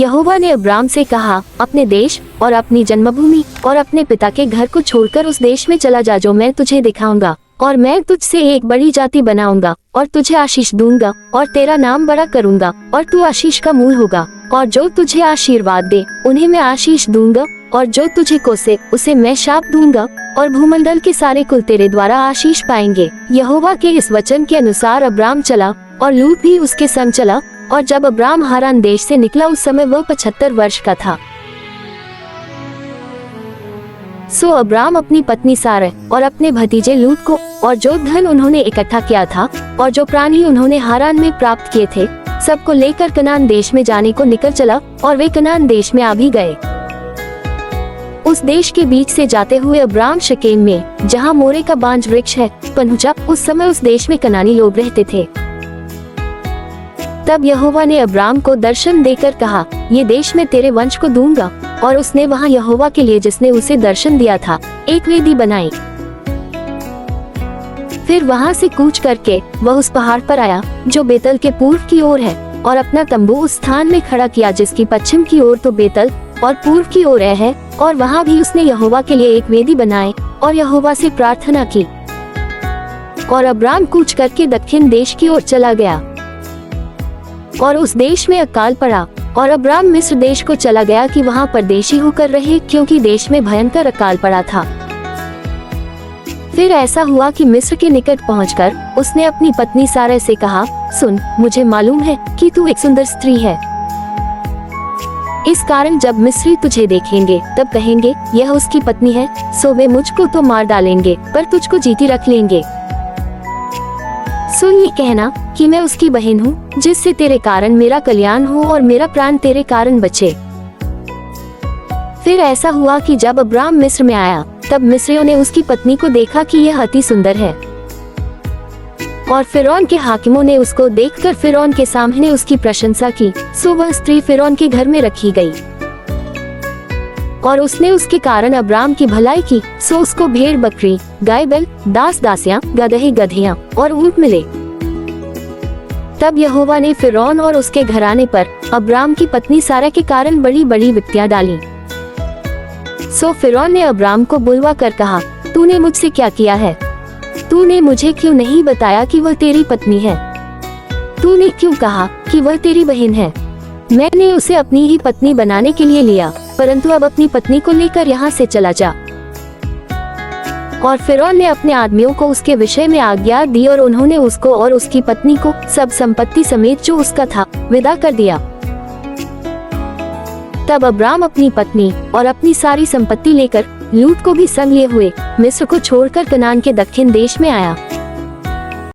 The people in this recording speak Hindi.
यहोवा ने अब्राम से कहा, अपने देश और अपनी जन्मभूमि और अपने पिता के घर को छोड़कर उस देश में चला जा जो मैं तुझे दिखाऊंगा, और मैं तुझसे एक बड़ी जाति बनाऊंगा और तुझे आशीष दूंगा और तेरा नाम बड़ा करूंगा और तू आशीष का मूल होगा। और जो तुझे आशीर्वाद दे उन्हें मैं आशीष दूंगा, और जो तुझे कोसे उसे मैं शाप दूंगा, और भूमंडल के सारे कुल तेरे द्वारा आशीष पाएंगे। यहोवा के इस वचन के अनुसार अब्राम चला और लूत भी उसके संग चला। और जब अब्राम हारान देश से निकला उस समय वह 75 वर्ष का था। सो अब्राम अपनी पत्नी सारै और अपने भतीजे लूत को और जो धन उन्होंने इकट्ठा किया था और जो प्राणी उन्होंने हारान में प्राप्त किए थे, सबको लेकर कनान देश में जाने को निकल चला, और वे कनान देश में आ भी गए। उस देश के बीच से जाते हुए अब्राम शकेम में, जहाँ मोरे का बांज वृक्ष है, पहुंचा। उस समय उस देश में कनानी लोग रहते थे। तब यहोवा ने अब्राम को दर्शन देकर कहा, ये देश मैं तेरे वंश को दूंगा। और उसने वहाँ यहोवा के लिए, जिसने उसे दर्शन दिया था, एक वेदी बनाई। फिर वहाँ से कूच करके वह उस पहाड़ पर आया जो बेतल के पूर्व की ओर है, और अपना तंबू उस स्थान में खड़ा किया जिसकी पश्चिम की ओर तो बेतल और पूर्व की ओर है। और वहाँ भी उसने यहोवा के लिए एक वेदी बनाई और यहोवा से प्रार्थना की। और अब्राम कूच करके दक्षिण देश की ओर चला गया, और उस देश में अकाल पड़ा। और अब्राम मिस्र देश को चला गया कि वहाँ परदेशी होकर रहे, क्योंकि देश में भयंकर अकाल पड़ा था। फिर ऐसा हुआ कि मिस्र के निकट पहुंचकर उसने अपनी पत्नी सारै से कहा, सुन, मुझे मालूम है कि तू एक सुंदर स्त्री है। इस कारण जब मिस्री तुझे देखेंगे तब कहेंगे, यह उसकी पत्नी है। सो वे मुझको तो मार डालेंगे, पर तुझको जीती रख लेंगे। सुन, ये कहना कि मैं उसकी बहन हूँ, जिससे तेरे कारण मेरा कल्याण हो और मेरा प्राण तेरे कारण बचे। फिर ऐसा हुआ कि जब अब्राम मिस्र में आया, तब मिस्रियों ने उसकी पत्नी को देखा कि यह अति सुंदर है। और फिरौन के हाकिमों ने उसको देखकर फिरौन के सामने उसकी प्रशंसा की। सो वह स्त्री फिरौन के घर में रखी गई, और उसने उसके कारण अब्राम की भलाई की। सो उसको भेड़ बकरी, गाय बैल, दास दासियां, गदहे गधियां और ऊंट मिले। तब यहोवा ने फिरौन और उसके घराने पर अब्राम की पत्नी सारै के कारण बड़ी बड़ी विपत्तियां डाली। सो फिरौन ने अब्राम को बुलवा कर कहा, तूने मुझसे क्या किया है? तूने मुझे क्यों नहीं बताया कि वह तेरी पत्नी है? तूने क्यों कहा कि वह तेरी बहन है? मैंने उसे अपनी ही पत्नी बनाने के लिए लिया, परंतु अब अपनी पत्नी को लेकर यहाँ से चला जा। और फिरौन ने अपने आदमियों को उसके विषय में आज्ञा दी, और उन्होंने उसको और उसकी पत्नी को सब संपत्ति समेत जो उसका था विदा कर दिया। तब अब्राम अपनी पत्नी और अपनी सारी संपत्ति लेकर लूत को भी संग लिए हुए मिस्र को छोड़कर कनान के दक्षिण देश में आया।